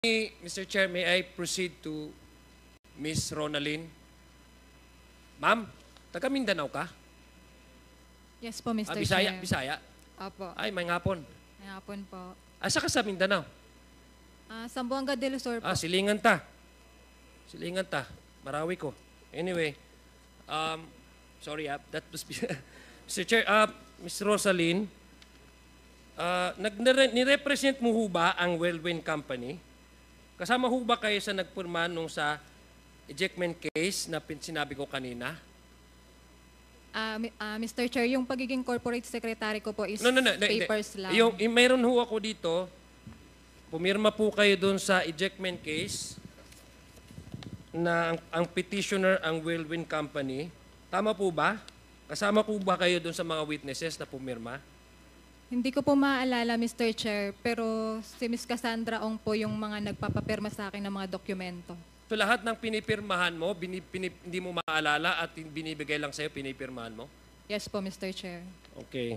Mr. Chair, may I proceed to Miss Ronalyn? Ma'am, taga Mindanao ka? Yes po, Mr. Bisaya, Chair. Bisaya? Opo. Ay, may ngapon. May hapon po. Asa ka sa Mindanao? Zamboanga del Sur po. Silingan ta. Silingan ta. Marawi ko. Anyway, sorry, that was Mr. Chair, Miss Rosalyn, nirepresent mo ho ba ang Whirlwind Company? Kasama ho ba kayo sa nagpurma nung sa ejectment case na sinabi ko kanina? Mr. Chair, yung pagiging corporate secretary ko po is No, papers lang. Yung mayroon ho ako dito, pumirma po kayo doon sa ejectment case na ang petitioner ang Whirlwind Company. Tama po ba? Kasama po ba kayo doon sa mga witnesses na pumirma? Hindi ko po maalala, Mr. Chair, pero si Ms. Cassandra Ong po yung mga nagpapapirma sa akin ng mga dokumento. So lahat ng pinipirmahan mo, hindi mo maalala at binibigay lang sa'yo, pinipirmahan mo? Yes po, Mr. Chair. Okay.